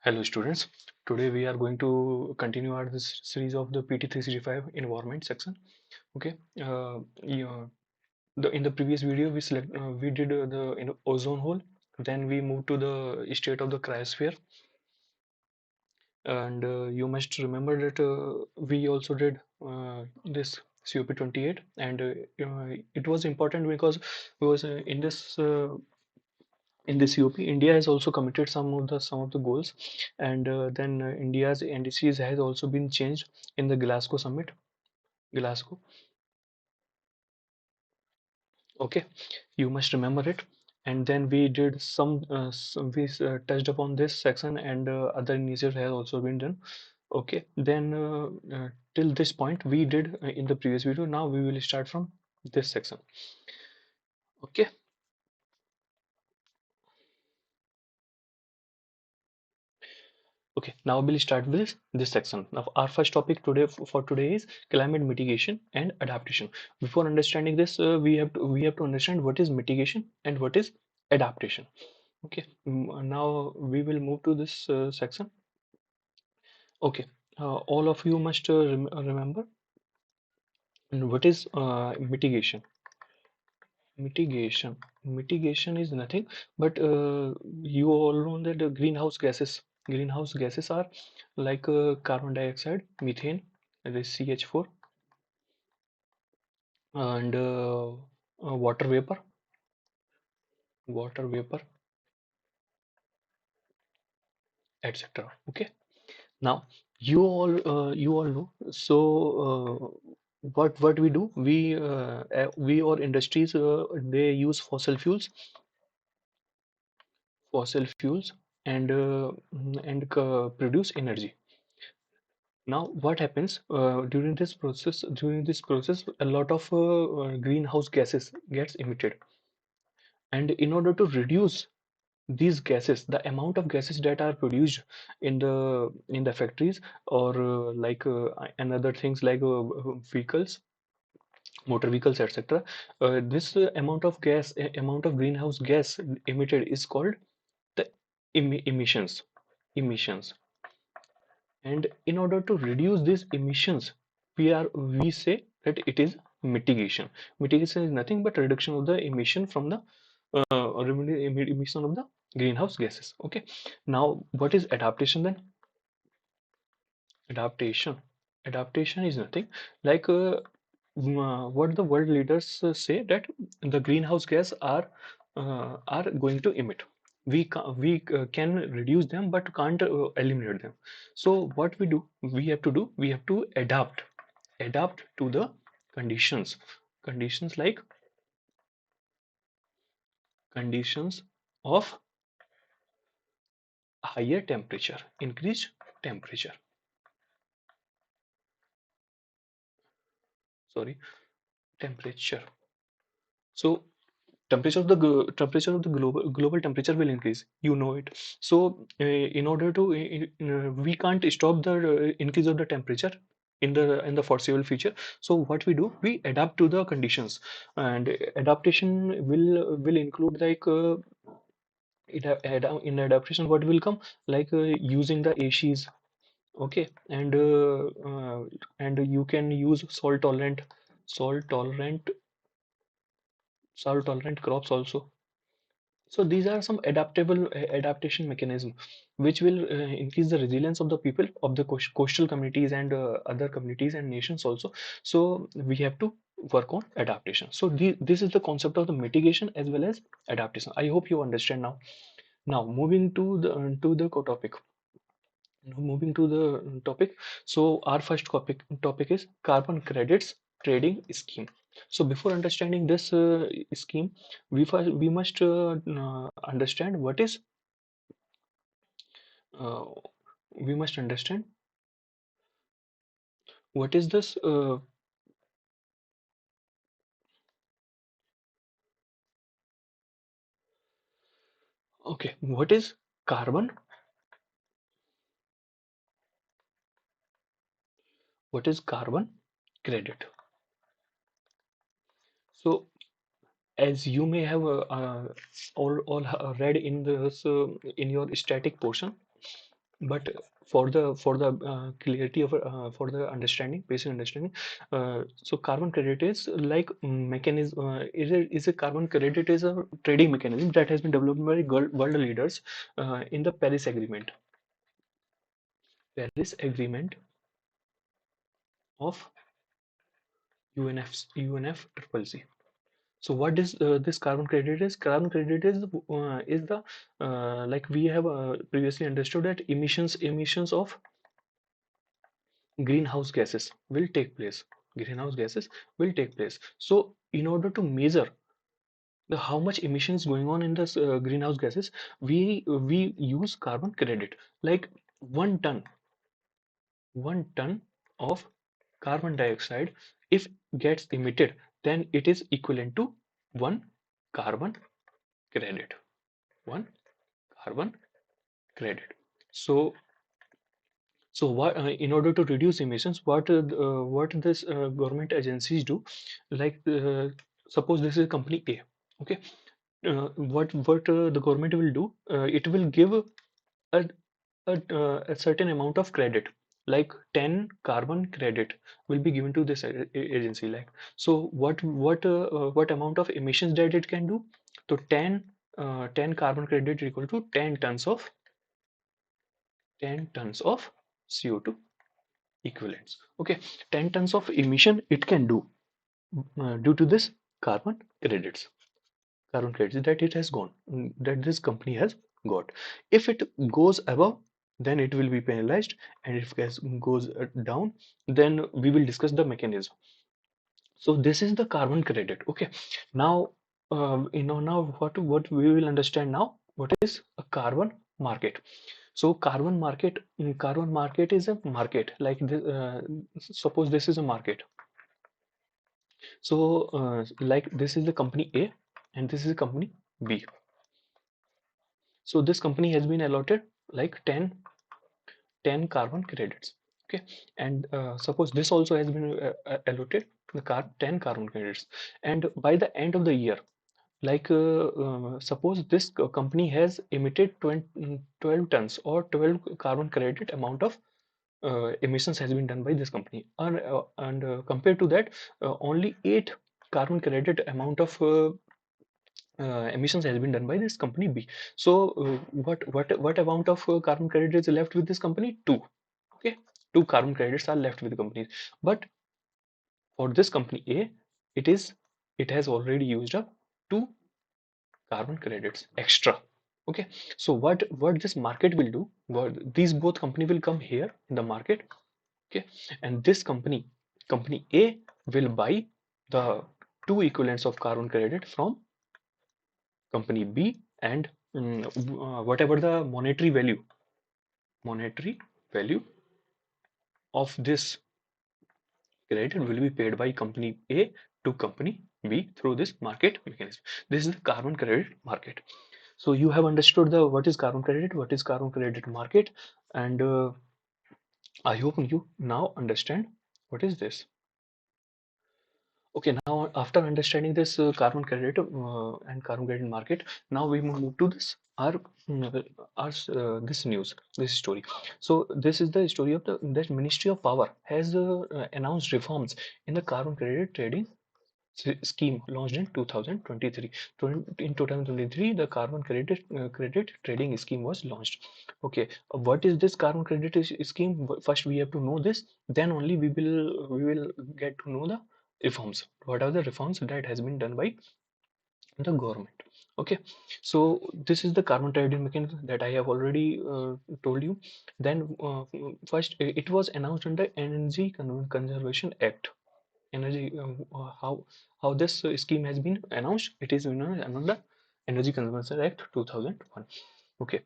Hello students, today we are going to continue our this series of the PT365 environment section. Okay, in the previous video we did the ozone hole, then we moved to the state of the cryosphere, and you must remember that we also did this COP28, and it was important because in this COP, India has also committed some of the goals, and then India's NDCs has also been changed in the Glasgow summit. Glasgow, okay, you must remember it. And then we did we touched upon this section, and other initiatives have also been done. Okay, then till this point we did in the previous video. Now we will start from this section. Okay. Okay, now we'll start with this section. Now, our first topic today for today is climate mitigation and adaptation. Before understanding this, we have to understand what is mitigation and what is adaptation. Okay, now we will move to this section. Okay, all of you must remember what is mitigation. Mitigation is nothing but you all know that the greenhouse gases are like carbon dioxide, methane, the CH4, and water vapor, etc. Okay, now you all know. So what we do, we or industries, they use fossil fuels and produce energy. Now, what happens during this process, a lot of greenhouse gases gets emitted, and in order to reduce these gases, the amount of gases that are produced in the factories, or another things like vehicles, motor vehicles, etc. This amount of greenhouse gas emitted is called the emissions. And in order to reduce these emissions, we say that it is mitigation. Mitigation is nothing but reduction of the emission from the emission of the greenhouse gases. Okay, now what is adaptation then? Adaptation adaptation is nothing like what the world leaders say, that the greenhouse gas are going to emit. We can reduce them but can't eliminate them. So what we have to adapt to the conditions like conditions of higher temperature, increased temperature, sorry, temperature. So temperature of the global temperature will increase, you know it. So in order to we can't stop the increase of the temperature in the foreseeable future. So what we do, we adapt to the conditions. And adaptation will include like in adaptation what will come, like using the ACs. Okay, and you can use salt tolerant salt tolerant crops also. So these are some adaptation mechanism which will increase the resilience of the people of the coastal communities and other communities and nations also. So we have to work on adaptation. So this is the concept of the mitigation as well as adaptation. I hope you understand now. Now moving to the topic. Now moving to the topic. So our first topic is carbon credits trading scheme. So before understanding this scheme, we must understand uh, we must understand what is this. Okay, carbon? What is carbon credit? So as you may have all read in this in your static portion, but for the clarity of for the understanding, basic understanding, so carbon credit is like mechanism, is a carbon credit is a trading mechanism that has been developed by world leaders in the Paris Agreement of UNFCCC. So what is this carbon credit is? Carbon credit is the like we have previously understood that emissions of greenhouse gases will take place. Greenhouse gases will take place. So in order to measure the how much emissions going on in this greenhouse gases, we use carbon credit. Like one ton, 1 ton of carbon dioxide, if gets emitted, then it is equivalent to one carbon credit. One carbon credit. So so what in order to reduce emissions, what this government agencies do, like suppose this is company A, okay, what the government will do, it will give a a certain amount of credit, like 10 carbon credit will be given to this agency. Like, so what amount of emissions that it can do? So 10 carbon credit is equal to 10 tons of CO2 equivalents. Okay, 10 tons of emission it can do due to this carbon credits. Carbon credits that it has gone, that this company has got. If it goes above, then it will be penalized, and if it goes down, then we will discuss the mechanism. So this is the carbon credit. Okay, now now what we will understand now, what is a carbon market. So carbon market is a market like this, suppose this is a market. So like this is the company A and this is the company B. So this company has been allotted like 10 carbon credits. Okay, and suppose this also has been allotted the 10 carbon credits, and by the end of the year, like suppose this company has emitted 12 tons or 12 carbon credit amount of emissions has been done by this company, and compared to that, only 8 carbon credit amount of emissions has been done by this company B. So what amount of carbon credit is left with this company? Two. Okay, two carbon credits are left with the companies. But for this company A, it has already used up two carbon credits extra. Okay, so what this market will do? What these both company will come here in the market. Okay, and this company A will buy the two equivalents of carbon credit from company B, and whatever the monetary value of this credit will be paid by company A to company B through this market mechanism. This is the carbon credit market. So you have understood the what is carbon credit, what is carbon credit market, and I hope you now understand what is this. Okay, now after understanding this carbon credit and carbon credit market, now we move to this this news, this story. So this is the story of the that Ministry of Power has announced reforms in the carbon credit trading scheme launched in 2023. In 2023, the carbon credit trading scheme was launched. Okay, what is this carbon credit scheme? First, we have to know this. Then only we will get to know the reforms. What are the reforms that has been done by the government? Okay, so this is the carbon trading mechanism that I have already told you. Then first, it was announced under Energy Conservation Act. Energy how this scheme has been announced. It is under Energy Conservation Act 2001. Okay,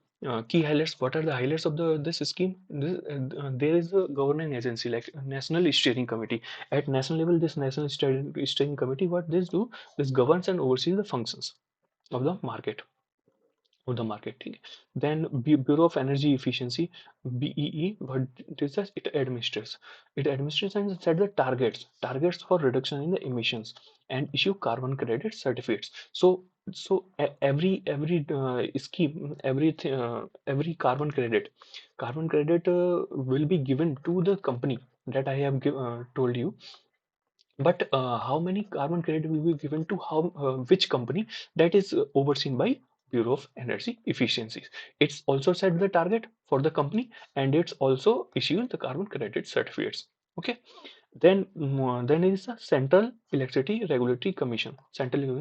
key highlights. What are the highlights of this scheme? There is a governing agency like National Steering Committee. At national level, this National Steering Committee, what this do, this governs and oversees the functions of the market. of the market. ठीक है? Then Bureau of Energy Efficiency, BEE, what does that? It administers and set the targets for reduction in the emissions and issue carbon credit certificates. Every scheme, every carbon credit will be given to the company that I have told you. But how many carbon credit will be given to which company, that is overseen by Bureau of Energy Efficiencies. It's also set the target for the company, and it's also issues the carbon credit certificates. Okay. Then is the Central Electricity Regulatory Commission,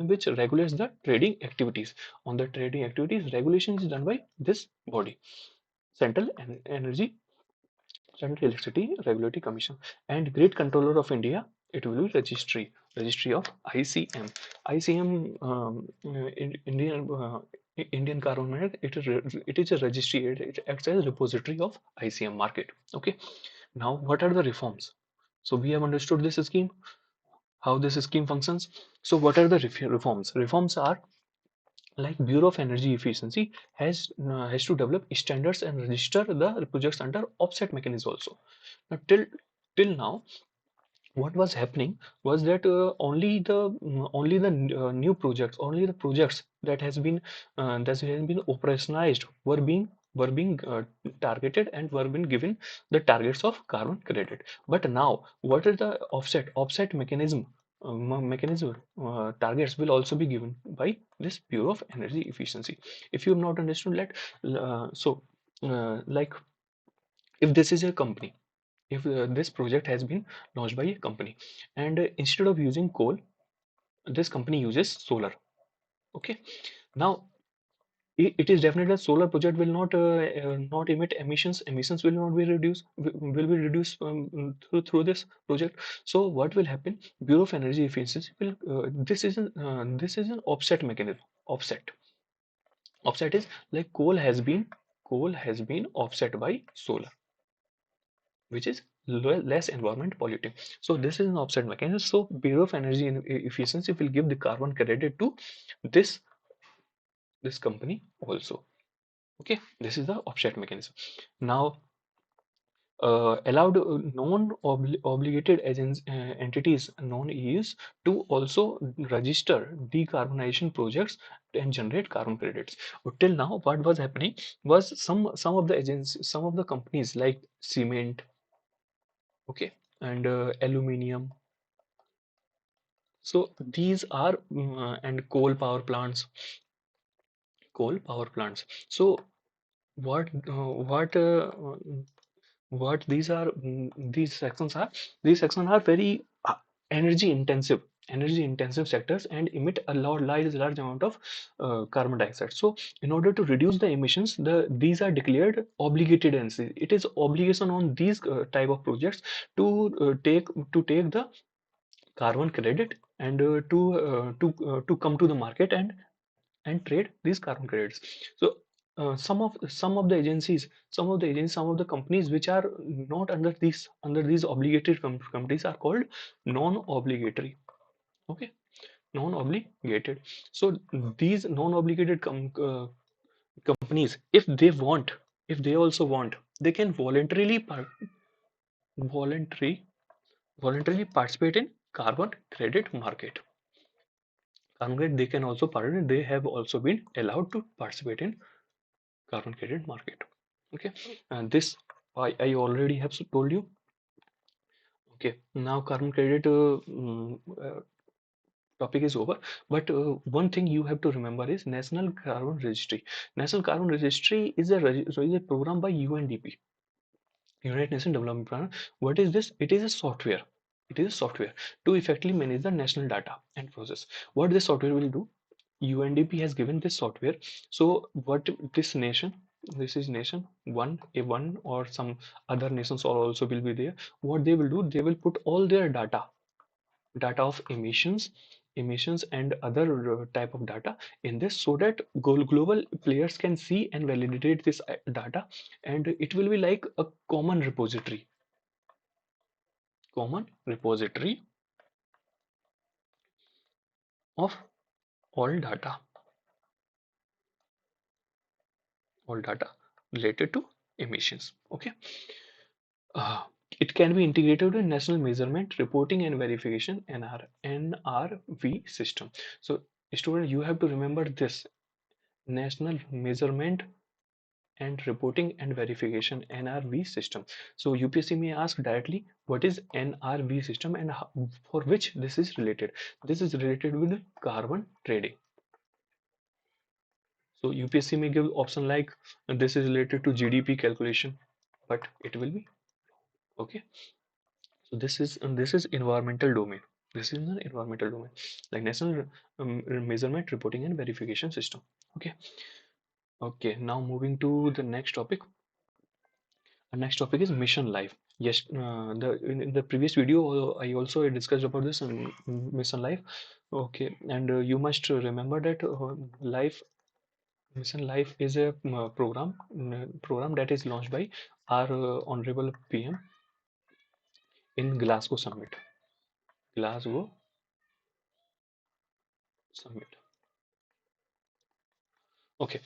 which regulates the trading activities. On the trading activities, regulation is done by this body, Central Energy Central Electricity Regulatory Commission. And Grid Controller of India, it will be registry of ICM. ICM, Indian Carbon Market, it is a registry. It acts as a repository of ICM market. Okay. Now, what are the reforms? So we have understood this scheme, how this scheme functions. So what are the reforms? Reforms are like Bureau of Energy Efficiency has to develop standards and register the projects under offset mechanism also. Now, till now, what was happening was that only the new projects, only the projects that has been operationalized were being targeted and were being given the targets of carbon credit. But now, what is the offset mechanism targets will also be given by this Bureau of Energy Efficiency. If you have not understood that, like, if this is a company, if this project has been launched by a company, and instead of using coal, this company uses solar. Okay. Now, it is definite that solar project will not emit emissions will not be reduced, will be reduced through this project. So what will happen? Bureau of Energy Efficiency will this is an offset mechanism. Offset is like coal has been offset by solar, which is less environment polluting. So this is an offset mechanism. So Bureau of Energy Efficiency will give the carbon credit to this this company also. Okay, this is the offset mechanism. Now, allowed non-obligated entities, non-EUs, to also register decarbonization projects and generate carbon credits. But till now, what was happening was some of the agencies, some of the companies like cement, okay, and aluminium. So these are and coal power plants. So what uh, what uh, what these sections are? These sections are very energy intensive sectors and emit a large amount of carbon dioxide. So in order to reduce the emissions, these are declared obligated entities. It is obligation on these type of projects to take the carbon credit and to come to the market and trade these carbon credits. So some of the companies which are not under these obligated companies are called non-obligatory. Okay, non-obligated. So these non-obligated companies, if they also want, they can voluntary voluntarily participate in carbon credit market. They can also participate. They have also been allowed to participate in carbon credit market. Okay, and this I already have told you. Okay, now carbon credit topic is over. But one thing you have to remember is National Carbon Registry. National Carbon Registry is a program by UNDP, United Nations Development Program. What is this? It is a software. It is a software to effectively manage the national data and process. What this software will do? UNDP has given this software. So what this is nation one, A1 or some other nations also will be there. What they will do? They will put all their data of emissions and other type of data in this, so that global players can see and validate this data, and it will be like a common repository of all data. all data related to emissions. Okay. Uh, it can be integrated in National Measurement, Reporting and Verification NRV system. So, student, you have to remember this: National Measurement and Reporting and Verification NRV system. So, UPSC may ask directly what is NRV system and for which this is related. This is related with carbon trading. So, UPSC may give option like this is related to GDP calculation, but it will be okay. So this is environmental domain. This is an environmental domain, like National Measurement, Reporting and Verification System. Okay. Okay. Now moving to the next topic. Our next topic is mission life. Yes, the in the previous video I also discussed about this mission life. Okay, and you must remember that life mission life is a program that is launched by our honorable PM in Glasgow Summit. Glasgow Summit. Okay.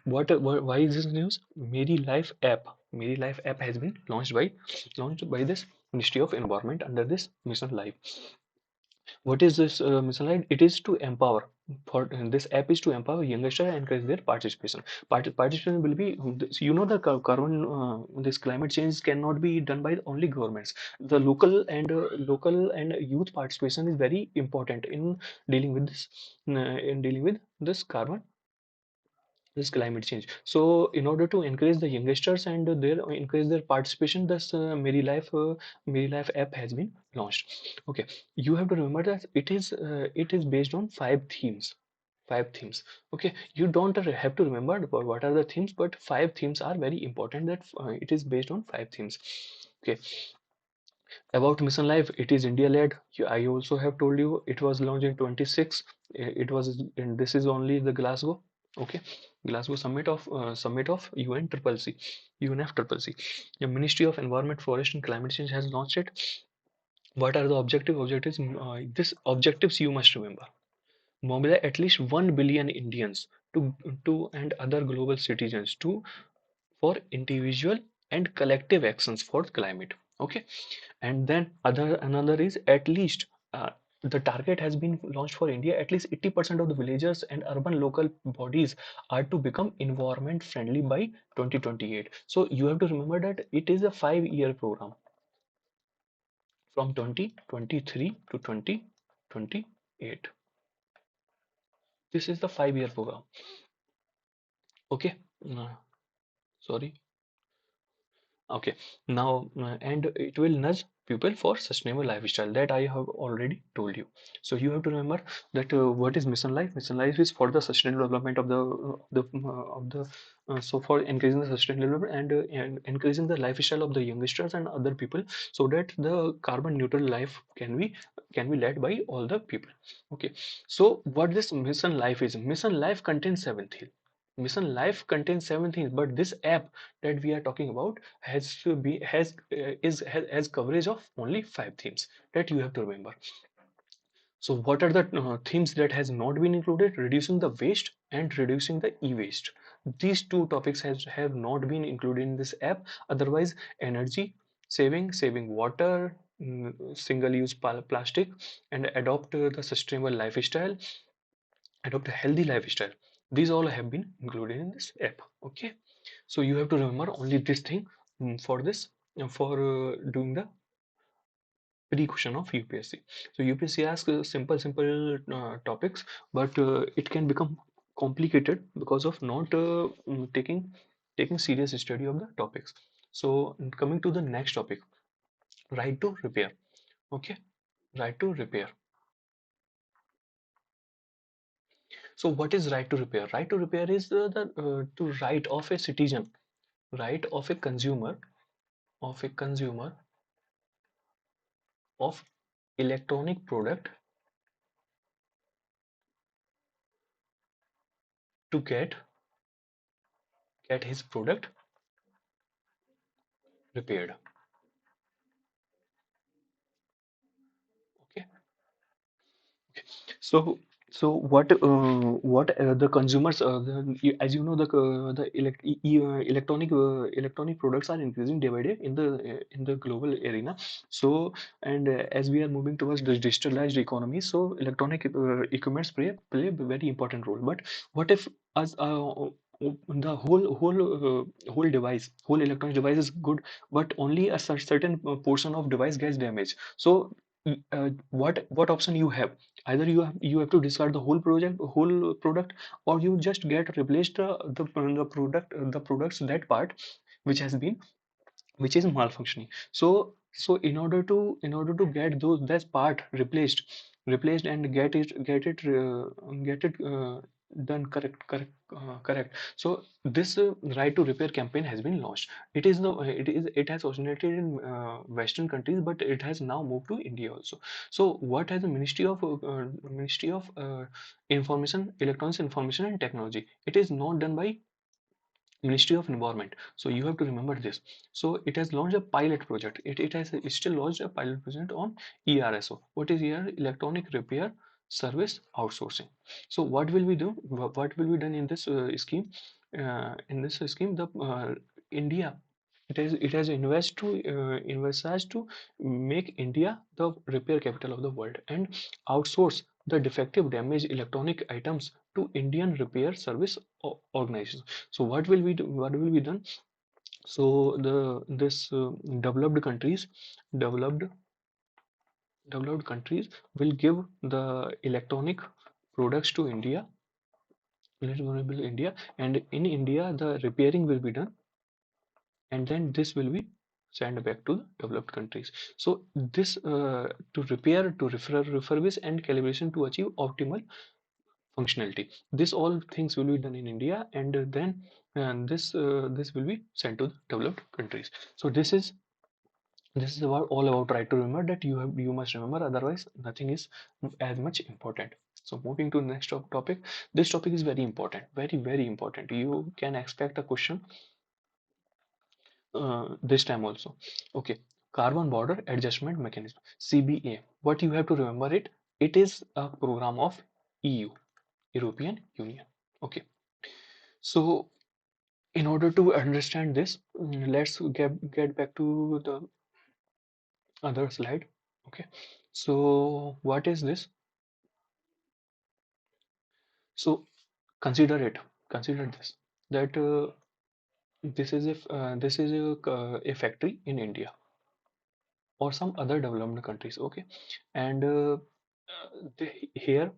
Why is this news? Meri Life app has been launched by this Ministry of Environment under this Mission Life. What is this Mission Life? It is to empower. For this app is to empower youngsters and encourage their participation. Participation will be, so you know, the carbon this climate change cannot be done by only governments. The local and youth participation is very important in dealing with this carbon, this climate change. So in order to encourage the youngsters and their encourage their participation, this Meri Life app has been launched. Okay, you have to remember that it is based on five themes. Okay, you don't have to remember about what are the themes, but five themes are very important, that it is based on five themes. Okay, about Mission Life, it is India led. I also have told you it was launched in 26. It was, and this is only the Glasgow. Okay, Glasgow summit of UNFCCC. The Ministry of Environment, Forest and Climate Change has launched it. What are the objectives? These objectives you must remember: mobilize at least 1 billion Indians to and other global citizens to for individual and collective actions for climate. Okay, and then other another is at least the target has been launched for India. At least 80% of the villagers and urban local bodies are to become environment friendly by 2028. So you have to remember that it is a 5-year program from 2023 to 2028. This is the 5-year program. Okay. Sorry. Okay, now and it will nudge people for sustainable lifestyle, that I have already told you. So you have to remember that what is Mission Life? Mission Life is for the sustainable development so for increasing the sustainable development and increasing the lifestyle of the youngsters and other people, so that the carbon neutral life can be led by all the people. Okay, so what this Mission Life is? Mission Life contains 7 things. Mission Life contains 7 things, but this app that we are talking about has to be has coverage of only 5 themes, that you have to remember. So what are the themes that has not been included? Reducing the waste and reducing the e-waste. These two topics have not been included in this app. Otherwise, energy saving water, single-use plastic, and adopt the sustainable lifestyle, adopt a healthy lifestyle. These all have been included in this app. Okay, so you have to remember only this thing for this for doing the pre-question of UPSC. So UPSC asks simple topics, but it can become complicated because of not taking serious study of the topics. So coming to the next topic, right to repair. Okay, right to repair. So what is right to repair? Right to repair is the right of a citizen, right of a consumer of electronic product to get his product repaired. Okay, so So what the consumers as you know the electronic products are increasing day by day in the global arena. So and as we are moving towards the digitalized economy, so electronic equipments play a very important role. But what if us the whole device, whole electronic device is good, but only a certain portion of device gets damaged? So what option you have? Either you have to discard the whole product, or you just get replaced the products, that part which has been, which is malfunctioning. So in order to get those, that part replaced and get it done correct. So this right to repair campaign has been launched. It has originated in western countries, but it has now moved to India also. So what has the Ministry of Information, Electronics, Information and Technology? It is not done by Ministry of Environment. So you have to remember this. So it has launched a pilot project. It still launched a pilot project on ERSO. What is ER? Electronic Repair Service Outsourcing. So what will we do? What will be done in this scheme? In this scheme, the India, it has invested to make India the repair capital of the world, and outsource the defective damaged electronic items to Indian repair service organizations. So what will be done? So the this developed countries, developed developed countries will give the electronic products to India, and in India the repairing will be done, and then this will be sent back to the developed countries. So this to repair, to refurbish and calibration to achieve optimal functionality. This all things will be done in India, and then this will be sent to the developed countries. So this is about all about right to remember, that you must remember, otherwise nothing is as much important. So moving to the next topic. This topic is very important, very important. You can expect a question this time also. Okay, Carbon Border Adjustment Mechanism, CBA. What you have to remember, it is a program of EU, European Union. Okay, so in order to understand this, let's get back to the other slide. Okay, so what is this? So consider it, consider this, that this is a factory in India or some other developed countries. Okay, and here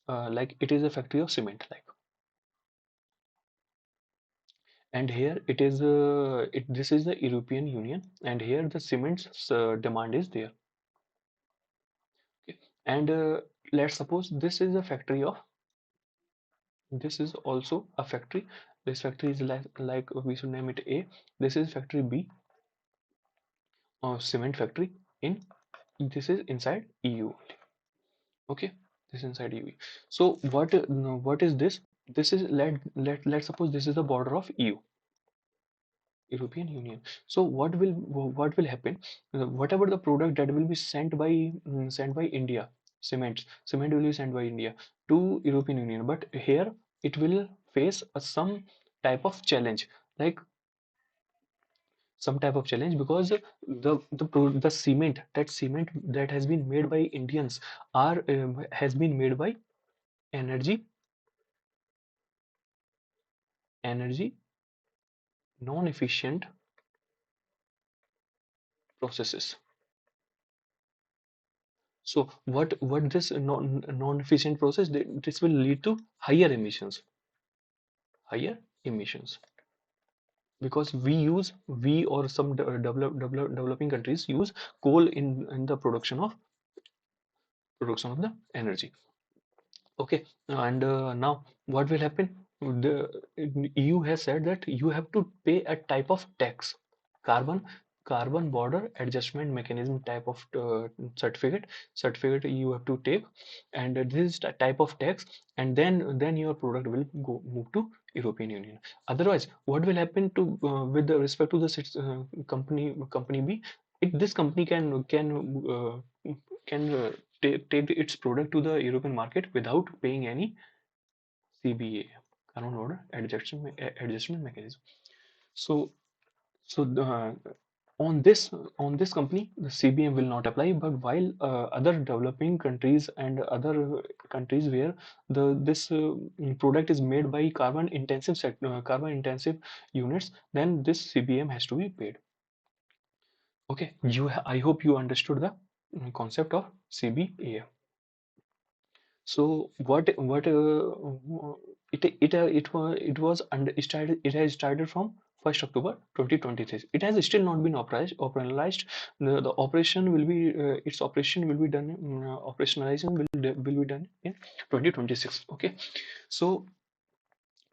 like it is a factory of cement, like, and here it is this is the European Union, and here the cement's demand is there. Okay, and let's suppose this is a factory of, this is also a factory. This factory is like we should name it A. This is factory B, cement factory in, this is inside EU. Okay, this is inside EU. So what no, what is this? This is, let's suppose this is the border of EU, European Union. So what will happen? Whatever the product that will be sent by India, cement will be sent by India to European Union. But here it will face some type of challenge, like some type of challenge, because the cement, that cement that has been made by Indians are has been made by energy energy non-efficient processes. So what this non-efficient process, this will lead to higher emissions, because we or some developing countries use coal in the production of the energy. Okay, and now what will happen? The EU has said that you have to pay a type of tax, carbon carbon border adjustment mechanism type of certificate you have to take, and this is the type of tax, and then your product will go move to European Union. Otherwise, what will happen to with the respect to the company B? This company can take its product to the European market without paying any CBA, carbon border adjustment mechanism. So on this company, the CBM will not apply. But while other developing countries and other countries where this product is made by carbon intensive units, then this CBM has to be paid. Okay, I hope you understood the concept of CBA. So it was under started it has started from 1st October 2023. It has still not been operationalized. The operation will be its operation will be done operationalization will be done in 2026. Okay, so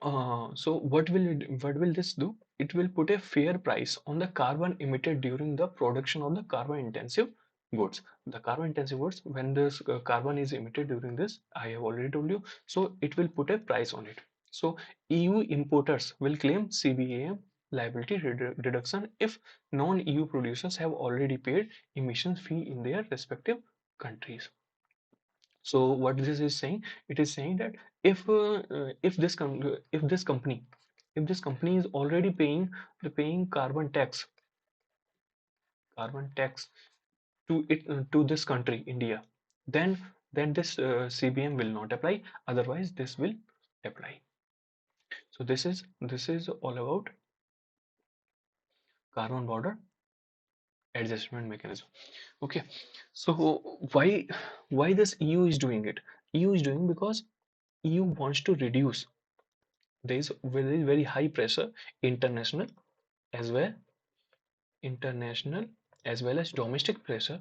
what will this do? It will put a fair price on the carbon emitted during the production of the carbon intensive goods. The carbon intensive goods, when this carbon is emitted during this, I have already told you. So it will put a price on it. So EU importers will claim CBAM liability reduction if non-EU producers have already paid emissions fee in their respective countries. So what this is saying, it is saying that if this company is already paying carbon tax to this country, India, then this CBM will not apply. Otherwise, this will apply. So this is all about carbon border adjustment mechanism. Okay, so why this EU is doing it? EU is doing because EU wants to reduce. There is very high pressure, international as well international as well as domestic pressure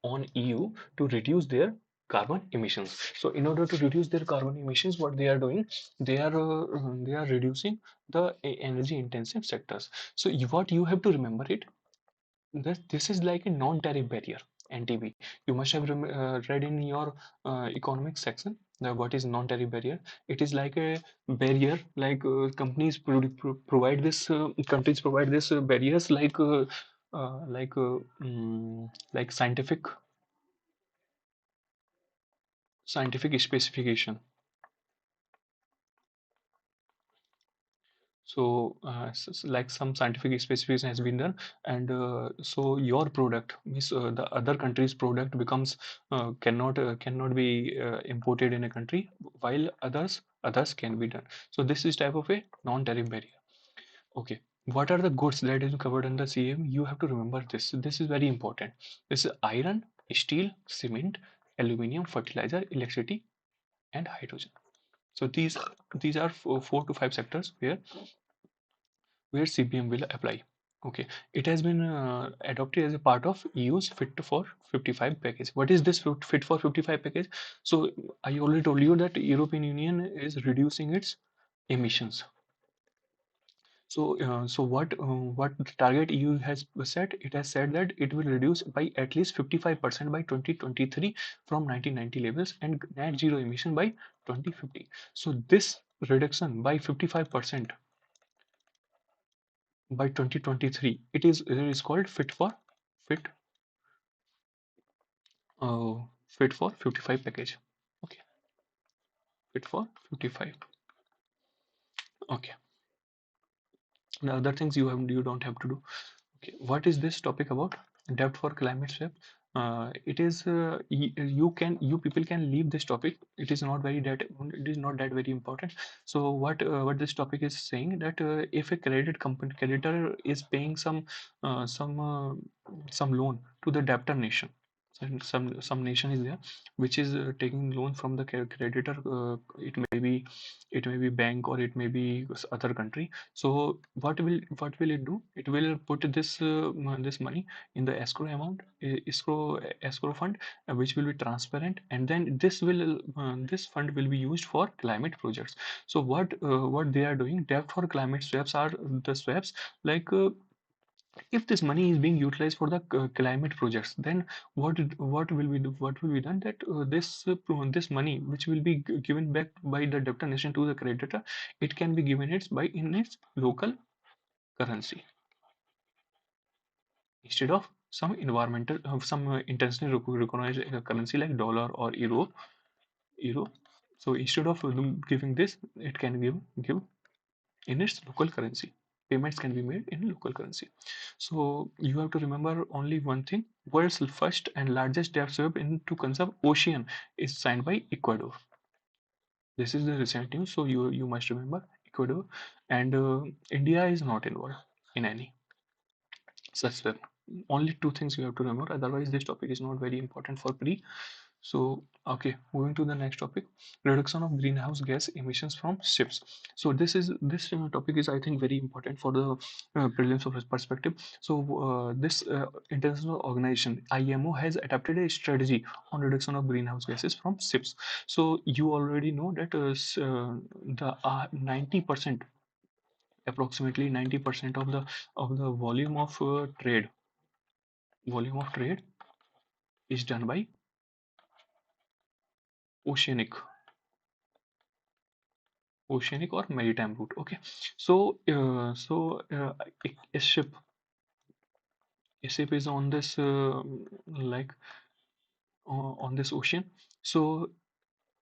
on EU to reduce their carbon emissions. So in order to reduce their carbon emissions, what they are doing, they are reducing the energy intensive sectors. So what you have to remember it, this is like a non-tariff barrier, NTB. You must have read in your economics section what is non-tariff barrier. It is like a barrier, like countries provide this barriers like scientific specification. So like some scientific specification has been done, and so your product means the other country's product becomes cannot be imported in a country, while others can be done. So this is type of a non-tariff barrier. Okay, what are the goods that is covered under CM? You have to remember this. This is very important. This is iron, steel, cement, aluminium, fertilizer, electricity, and hydrogen. So these are four to five sectors where CBM will apply. Okay, it has been adopted as a part of EU's Fit for 55 package. What is this Fit for 55 package? So I already told you that European Union is reducing its emissions. So what the target EU has set? It has said that it will reduce by at least 55% by 2023 from 1990 levels and net zero emission by 2050. So this reduction by 55% by 2023, it is called fit fit for 55 package. Okay, fit for 55. Okay, the other things you don't have to do. Okay, what is this topic about? Debt for climate swap. It is you people can leave this topic. It is not that very important. So what this topic is saying, that if a creditor is paying some loan to the debtor nation, some nation is there which is taking loan from the creditor. It may be bank, or it may be other country. So what will it do? It will put this money in the escrow fund, which will be transparent, and then this fund will be used for climate projects. So what they are doing, debt for climate swaps are the swaps, like if this money is being utilized for the climate projects, then what will be done, that this money which will be given back by the debtor nation to the creditor, it can be given in its local currency. instead of some environmental, some internationally recognized currency like dollar or euro. So instead of giving this, it can give in its local currency. Payments can be made in local currency. So you have to remember only one thing: world's first and largest debt swap into conserve ocean is signed by Ecuador. This is the recent news, so you must remember Ecuador, and India is not involved in any such step. Only two things you have to remember. Otherwise, this topic is not very important for pre. So, okay, moving to the next topic: reduction of greenhouse gas emissions from ships. So this topic is, I think, very important for the prelims of perspective. So this international organization IMO has adopted a strategy on reduction of greenhouse gases from ships. So you already know that the 90%, approximately 90% of the volume of trade is done by oceanic oceanic or maritime route. Okay, so a ship is on this like on this ocean. So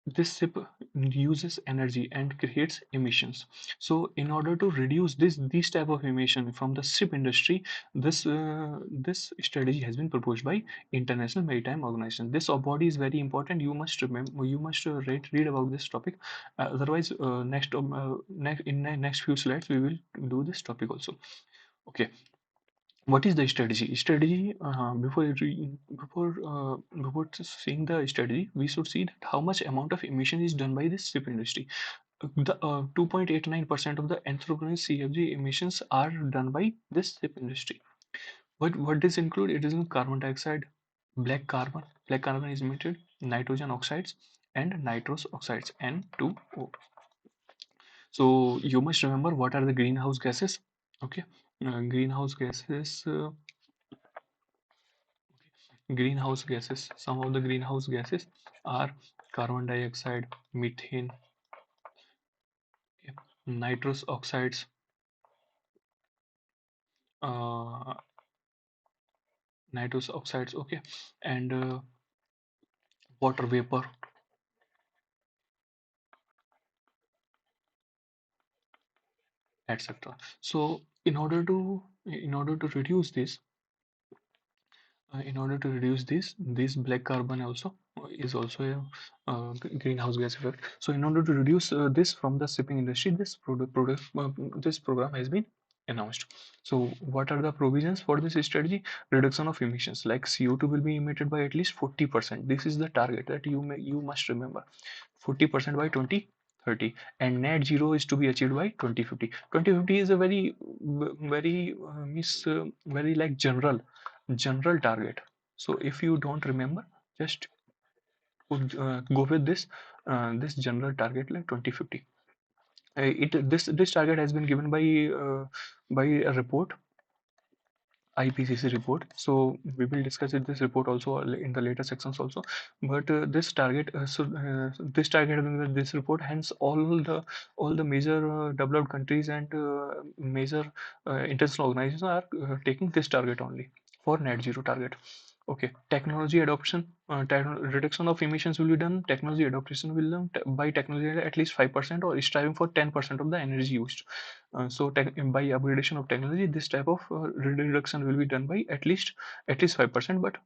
this ship uses energy and creates emissions. So in order to reduce this type of emission from the ship industry, this strategy has been proposed by International Maritime Organization. This body is very important. You must remember, you must read about this topic. Otherwise, next few slides we will do this topic also. Okay, what is the strategy? Strategy, before seeing the strategy, we should see that how much amount of emission is done by this ship industry. The 2.89% of the anthropogenic CFG emissions are done by this ship industry. What does include? It is in carbon dioxide, black carbon. Black carbon is emitted, nitrogen oxides, and nitrous oxides, N2O. So you must remember what are the greenhouse gases. Okay, greenhouse gases. Greenhouse gases. Some of the greenhouse gases are carbon dioxide, methane, okay, nitrous oxides, uh, okay, and water vapor, etc. So in order to reduce this, in order to reduce this black carbon also is also a greenhouse gas effect. So in order to reduce this from the shipping industry, this program has been announced. So what are the provisions for this strategy? Reduction of emissions like CO2 will be emitted by at least 40%. This is the target that you must remember. 40% by 2030, and net zero is to be achieved by 2050. 2050 is a very very like general target. So if you don't remember, just go with this general target like 2050. It this target has been given by a report, IPCC report. So we will discuss this report also in the later sections also. But this target and this report, hence all the major developed countries and major international organizations are taking this target only for net zero target. Okay, technology adoption, reduction of emissions will be done. Technology adoption will be done by technology at least 5% or striving for 10% of the energy used. So by upgradation of technology, this type of reduction will be done by at least 5%, but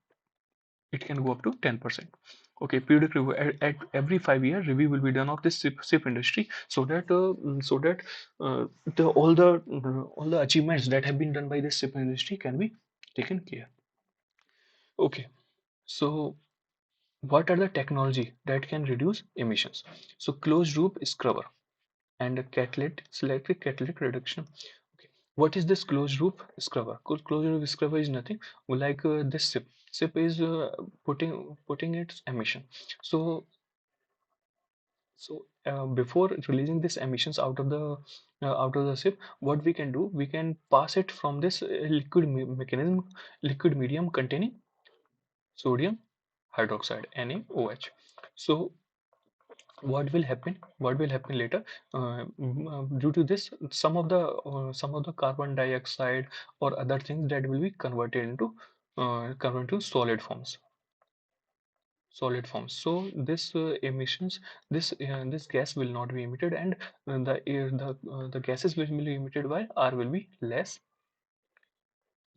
it can go up to 10%. Okay, periodic review at every 5 year review will be done of this ship industry, so that all the achievements that have been done by this ship industry can be taken care. Okay, so what are the technology that can reduce emissions? So closed loop scrubber and a selective catalytic reduction. Okay, what is this closed loop scrubber? Closed loop scrubber is nothing like this SIP. SIP is putting its emission. So before releasing these emissions out of the SIP, what we can do? We can pass it from this liquid medium containing sodium hydroxide, NaOH. So what will happen later, due to this, some of the carbon dioxide or other things that will be converted to solid forms. So this emissions, this gas will not be emitted, and the gases which will be emitted by R will be less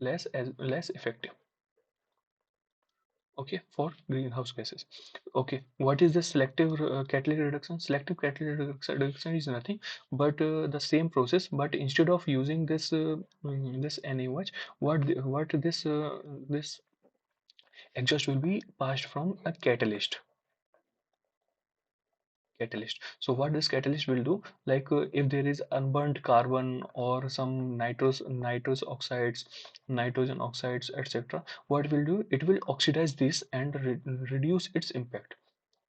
effective. Okay, for greenhouse gases. Okay, what is the selective catalytic reduction? Selective catalytic reduction is nothing but the same process, but instead of using this NaOH, this exhaust will be passed from a catalyst. So what this catalyst will do, like if there is unburnt carbon or some nitrogen oxides, etc., what it will do, it will oxidize this and reduce its impact.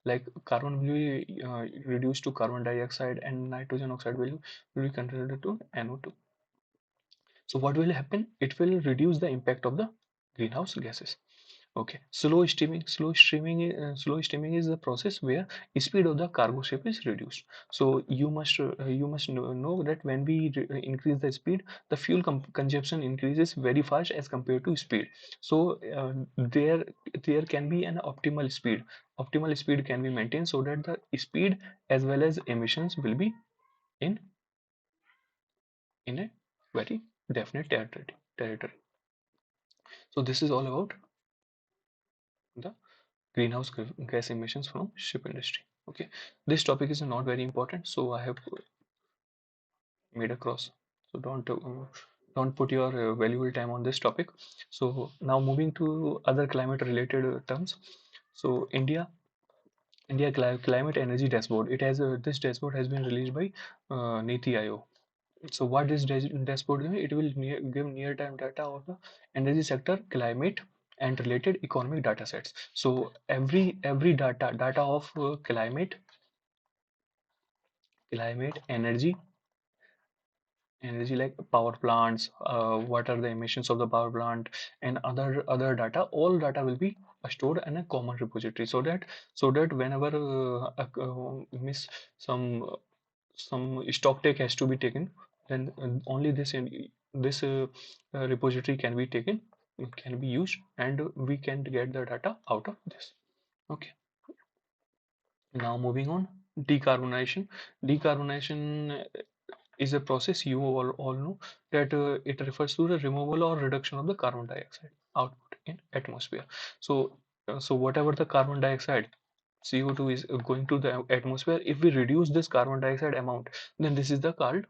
Like carbon will be reduced to carbon dioxide, and nitrogen oxide will be converted to NO2. So what will happen? It will reduce the impact of the greenhouse gases. Okay, slow steaming is the process where speed of the cargo ship is reduced. So you must know that when we increase the speed, the fuel consumption increases very fast as compared to speed. So there can be an optimal speed. Optimal speed can be maintained so that the speed as well as emissions will be in a very definite territory. So this is all about the greenhouse gas emissions from ship industry. Okay, this topic is not very important, so I have made across. So don't put your valuable time on this topic. So now moving to other climate related terms. So climate energy dashboard. It has this dashboard has been released by Niti Aayog. So what this dashboard doing? It will give near-time data of the energy sector, climate, and related economic data sets. So every data of climate, energy like power plants, what are the emissions of the power plant, and other data. All data will be stored in a common repository, so that whenever miss some some stock take has to be taken, then only this repository can be taken, can be used, and we can get the data out of this. Okay, now moving on, decarbonization. Decarbonization is a process you all know that it refers to the removal or reduction of the carbon dioxide output in atmosphere. So whatever the carbon dioxide CO2 is going to the atmosphere, if we reduce this carbon dioxide amount, then this is called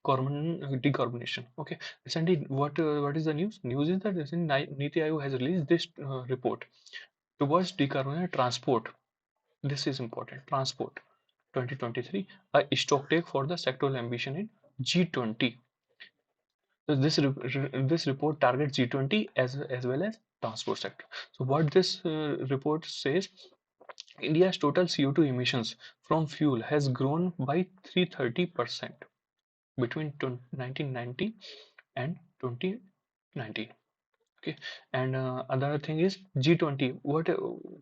carbon decarbonation. Okay, recently what is the news? News is that recently Niti Aayog has released this report towards decarbonization transport. This is important. Transport 2023, a stock take for the sectoral ambition in G20. So this report targets G20 as well as transport sector. So what this report says, India's total CO2 emissions from fuel has grown by 330% between 1990 and 2019. Okay, and another thing is G20.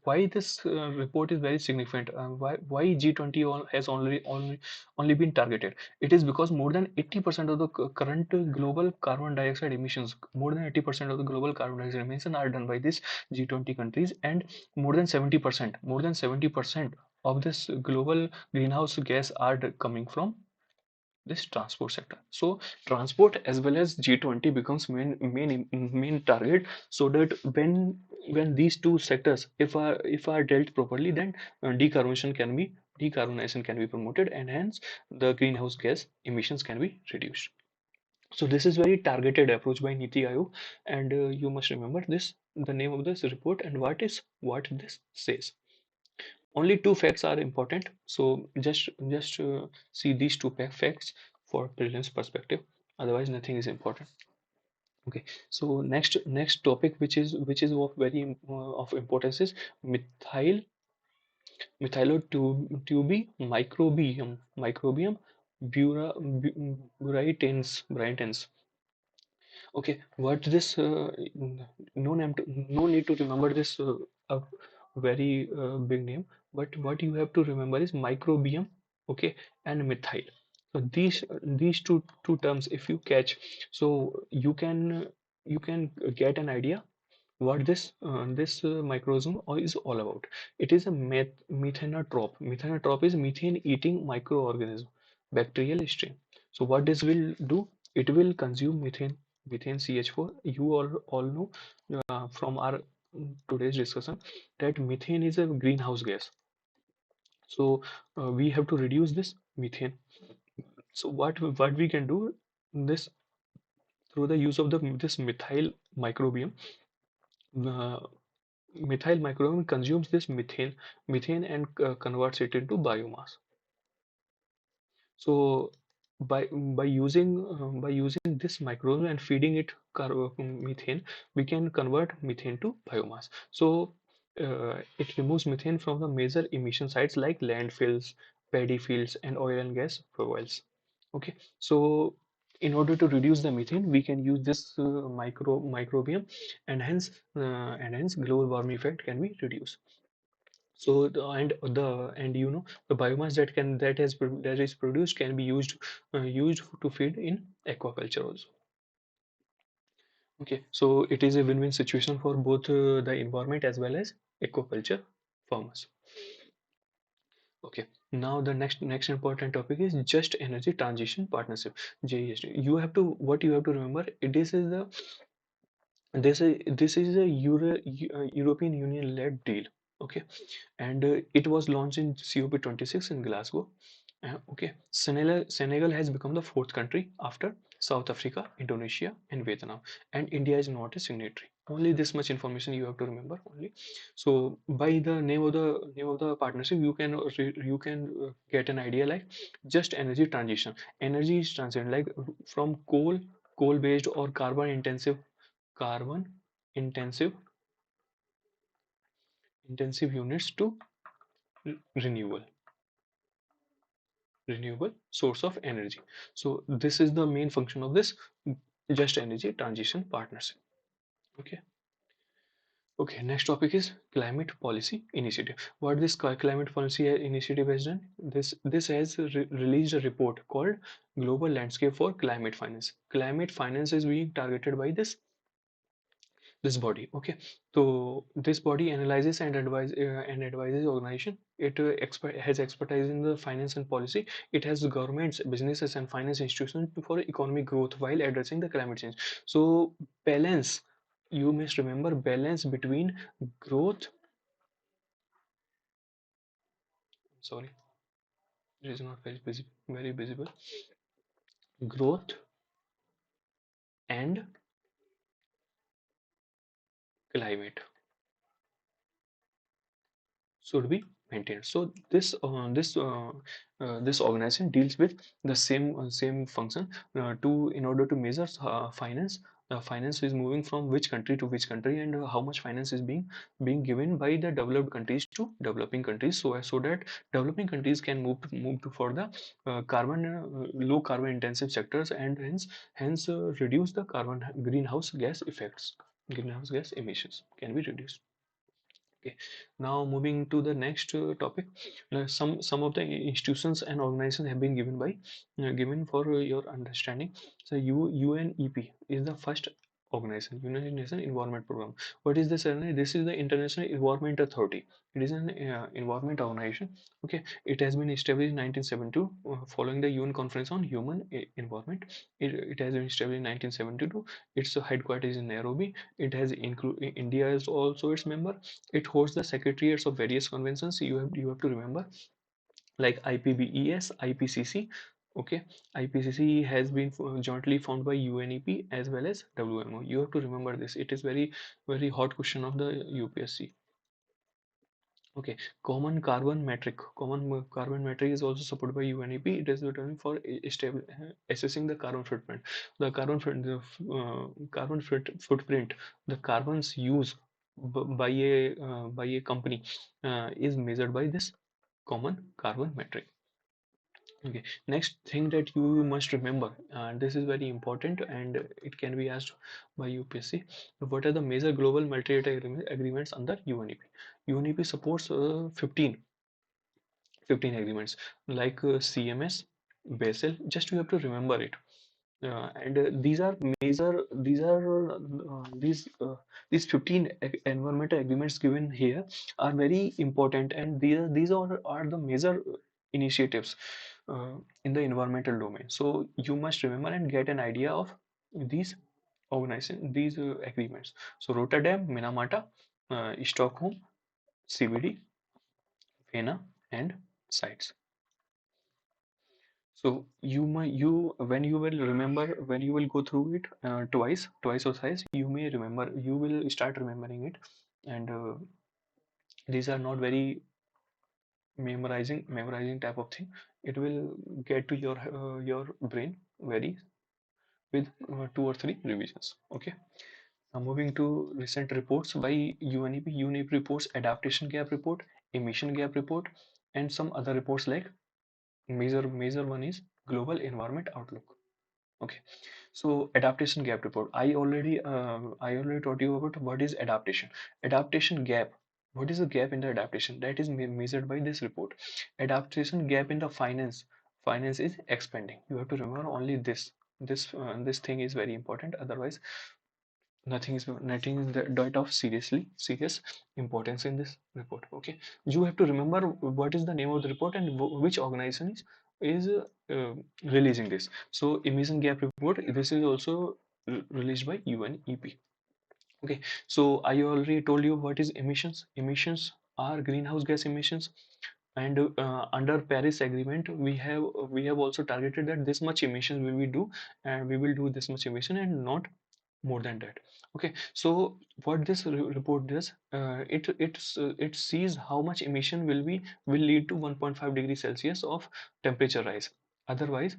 Why this report is very significant? Why G20 has only been targeted? It is because more than 80% of the current global carbon dioxide emissions, more than 80% of the global carbon dioxide emissions are done by these G20 countries, and more than 70% of this global greenhouse gas are coming from this transport sector. So transport as well as G20 becomes main target, so that when these two sectors, if are dealt properly, then decarbonization can be promoted, and hence the greenhouse gas emissions can be reduced. So this is very targeted approach by Niti Aayog, and you must remember this, the name of this report, and what this says. Only two facts are important, so just see these two facts for prelims perspective, otherwise nothing is important. Okay, so next topic, which is of very of importance, is methyl methylotubi microbium burytans. Okay, what this no need to remember this a very big name. But what you have to remember is microbiome, okay, and methyl. So these two terms, if you catch, so you can get an idea what this microism is all about. It is a methanotrope. Methanotrope is methane eating microorganism, bacterial strain. So what this will do? It will consume methane CH4. You all know from our today's discussion that methane is a greenhouse gas. So we have to reduce this methane. So what we can do this through the use of the this microbiome. Uh, Methyl microbiome consumes this methane and converts it into biomass. So by using this microbiome and feeding it methane, we can convert methane to biomass. So it removes methane from the major emission sites like landfills, paddy fields, and oil and gas wells. Okay, so in order to reduce the methane, we can use this microbiome, and hence global warming effect can be reduced. So the biomass that is produced can be used to feed in aquaculture also. Okay, so it is a win-win situation for both the environment as well as aquaculture farmers. Okay, now the next important topic is just energy transition partnership, JEST. What you have to remember, this is a European Union led deal. Okay, and it was launched in COP26 in Glasgow. Okay, Senegal has become the fourth country after South Africa, Indonesia, and Vietnam, and India is not a signatory. Only this much information you have to remember only. So by the name of the partnership, you can get an idea like just energy transition. Energy is transition like from coal based or carbon intensive units to renewable source of energy. So this is the main function of this just energy transition partnership. Okay. Okay, next topic is climate policy initiative. What this climate policy initiative has done? This has released a report called Global Landscape for Climate Finance. Climate finance is being targeted by this body. Okay, so this body analyzes and advises organization. It has expertise in the finance and policy. It has governments, businesses, and finance institutions for economic growth while addressing the climate change. So balance, you must remember balance between growth, sorry, it is not very visible, growth and climate should be maintained. So this organization deals with the same function to in order to measure finance. Finance is moving from which country to which country, and how much finance is being given by the developed countries to developing countries, so that developing countries can move to for the low carbon intensive sectors, and hence reduce the carbon greenhouse gas emissions can be reduced. Okay, now moving to the next topic. Some of the institutions and organizations have been given for your understanding. So UNEP is the first organization, United Nations Environment Program. What is this? This is the International Environment Authority. It is an environment organization. Okay, it has been established in 1972 following the UN Conference on Human Environment. It has been established in 1972. Its headquarters is in Nairobi. It has include India is also its member. It hosts the secretariats of various conventions. You have to remember like IPBES, IPCC. Okay, IPCC has been jointly formed by UNEP as well as WMO. You have to remember this. It is very hot question of the UPSC. Okay, common metric is also supported by UNEP. It is determined for assessing the carbon footprint. The carbon footprint, the carbon's use by a company is measured by this common carbon metric. Okay, next thing that you must remember, this is very important and it can be asked by UPSC. What are the major global multilateral agreements under UNEP? UNEP supports 15. 15 agreements like CMS, Basel. Just you have to remember it. And these are major. These 15 environmental agreements given here are very important, and are the major initiatives uh, in the environmental domain. So you must remember and get an idea of these organization, these agreements. So Rotterdam, Minamata, Stockholm, CBD, Vienna, and sites. So you when you will remember, when you will go through it twice or thrice, you may remember, you will start remembering it. And these are not very memorizing type of thing. It will get to your brain very with 2 or 3 revisions. Okay. Now moving to recent reports by UNEP. UNEP reports adaptation gap report, emission gap report, and some other reports like major one is global environment outlook. Okay, so adaptation gap report. I already taught you about what is adaptation. Adaptation gap. What is the gap in the adaptation? That is measured by this report. Adaptation gap in the finance. Finance is expanding. You have to remember only this. This thing is very important. Otherwise, nothing is that of serious importance in this report. Okay, you have to remember what is the name of the report and which organization is releasing this. So emission gap report, this is also released by UNEP. Okay, so I already told you what is emissions. Emissions are greenhouse gas emissions, and under Paris Agreement we have also targeted that this much emissions we will do, and we will do this much emission and not more than that. Okay, so what this report does, it sees how much emission will lead to 1.5 degrees Celsius of temperature rise. Otherwise,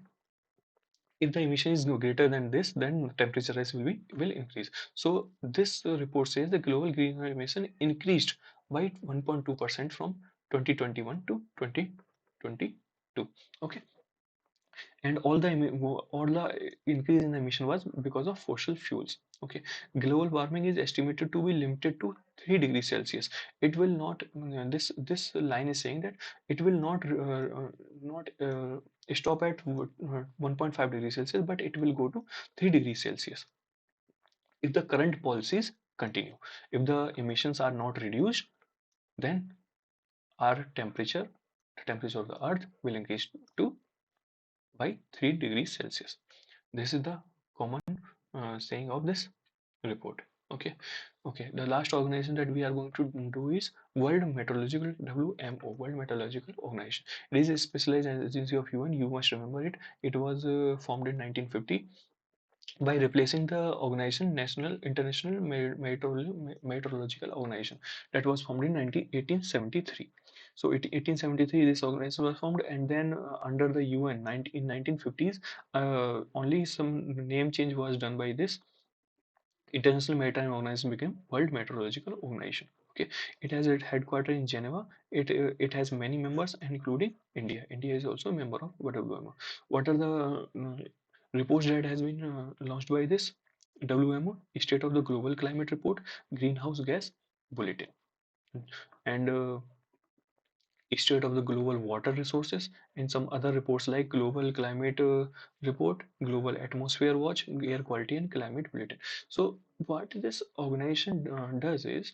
if the emission is no greater than this, then temperature rise will increase. So this report says the global greenhouse emission increased by 1.2% from 2021 to 2022. Okay, and all the increase in the emission was because of fossil fuels. Okay, global warming is estimated to be limited to 3 degrees Celsius. It will not, this line is saying that it will not stop at 1.5 degrees Celsius, but it will go to 3 degrees Celsius if the current policies continue. If the emissions are not reduced, then our temperature, the temperature of the earth will increase to by 3 degrees Celsius. This is the common saying of this report. Okay, okay. The last organization that we are going to do is World Meteorological, WMO, World Meteorological Organization. It is a specialized agency of UN. You must remember it. It was formed in 1950 by replacing the organization National International Meteorological Organization that was formed in 1873. So 1873 this organization was formed, and then under the UN in 1950s, only some name change was done by this International Maritime Organization became World Meteorological Organization. Okay, it has its headquarters in Geneva. It has many members, including India. India is also a member of WMO. What are the reports that has been launched by this WMO? State of the Global Climate Report, Greenhouse Gas Bulletin, and state of the global water resources, and some other reports like global climate report, global atmosphere watch, air quality and climate bulletin. So what this organization does is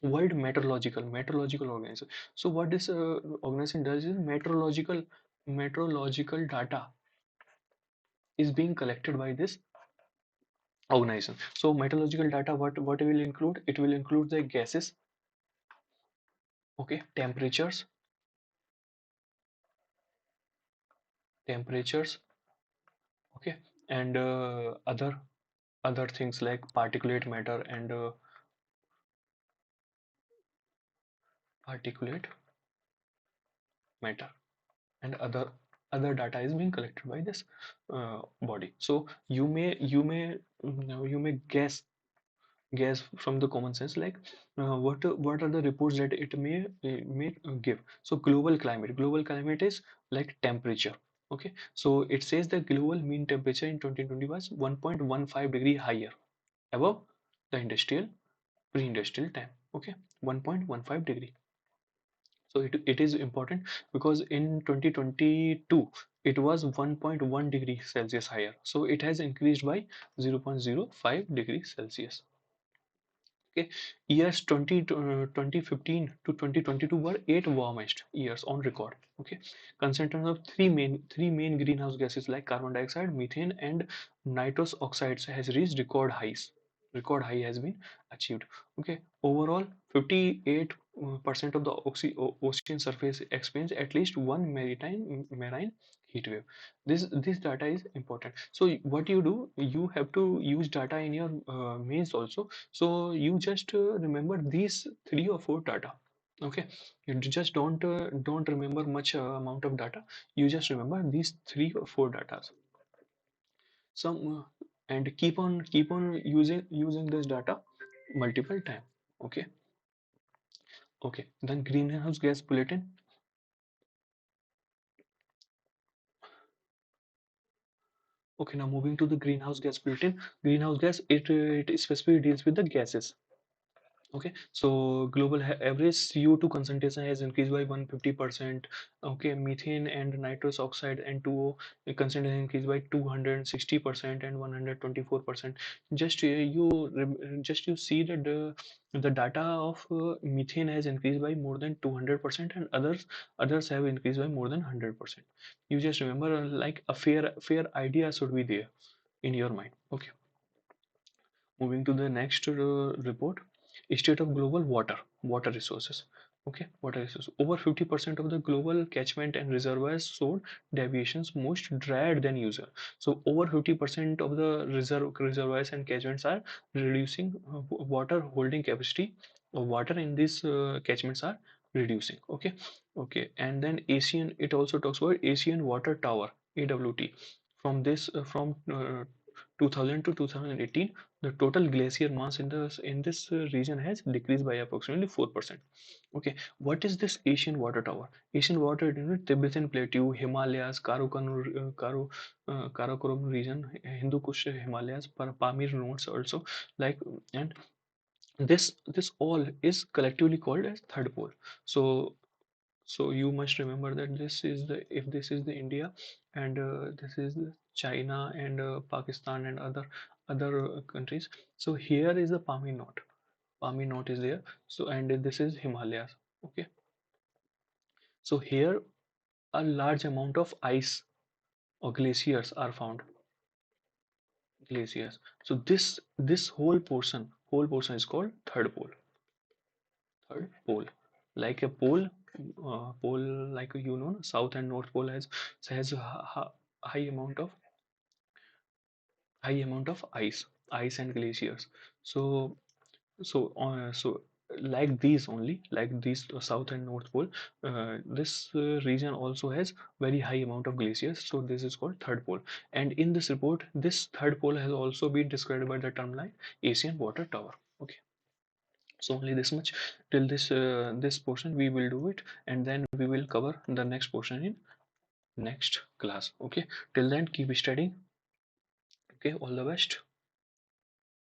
world meteorological organization. So what this organization does is meteorological data is being collected by this organization. So meteorological data, what it will include, it will include the gases, okay, temperatures, okay, and other things like particulate matter and particulate matter and other data is being collected by this body. So you may guess from the common sense like what are the reports that it may give. So global climate is like temperature. Okay, so it says the global mean temperature in 2020 was 1.15 degree higher above the pre-industrial time. Okay, 1.15 degree. So it is important because in 2022 it was 1.1 degree Celsius higher. So it has increased by 0.05 degrees Celsius. Okay, years 2015 to 2022 were eight warmest years on record. Okay, concentration of three main greenhouse gases like carbon dioxide, methane, and nitrous oxides has reached record highs. Record high has been achieved. Okay, overall, 58% of the ocean surface experience at least one marine heat wave. This data is important. So what you do, you have to use data in your mains also, so you just remember these three or four data. Okay, you just don't remember much amount of data. You just remember these three or four data. Some and keep on using this data multiple time. Okay, okay. Then greenhouse gas bulletin. Okay, now moving to the greenhouse gas bulletin. Greenhouse gas, it specifically deals with the gases. Okay, so global average CO2 concentration has increased by 150%. Okay, methane and nitrous oxide N2O concentration increased by 260% and 124%. Just you see that the data of methane has increased by more than 200% and others have increased by more than 100%. You just remember like a fair idea should be there in your mind. Okay. Moving to the next report, state of global water resources. Okay, water resources. Over 50% of the global catchment and reservoirs showed deviations most drier than usual. So over 50% of the reservoirs and catchments are reducing water holding capacity of water in these catchments are reducing. Okay, okay, and then ASEAN. It also talks about ASEAN Water Tower (AWT). From 2000 to 2018, the total glacier mass in this region has decreased by approximately 4%. Okay, what is this Asian water tower? Asian water, Tibetan Plateau, Himalayas, Karakoram region, Hindu Kush Himalayas, Pamir nodes also, like, and this all is collectively called as third pole. So so you must remember that this is the if this is the India, and this is the China and Pakistan and other countries. So here is the Pami knot. Pami knot is there. So and this is Himalayas. Okay. So here a large amount of ice or glaciers are found. Glaciers. So this whole portion is called third pole. Third pole, like a pole, like south and north pole has a high amount of ice and glaciers. So so uh, so like these only, like these south and north pole, this region also has very high amount of glaciers, so this is called third pole. And in this report, this third pole has also been described by the term like Asian water tower. Okay, so only this much till this portion we will do it, and then we will cover the next portion in next class. Okay, till then keep studying. Okay, all the best.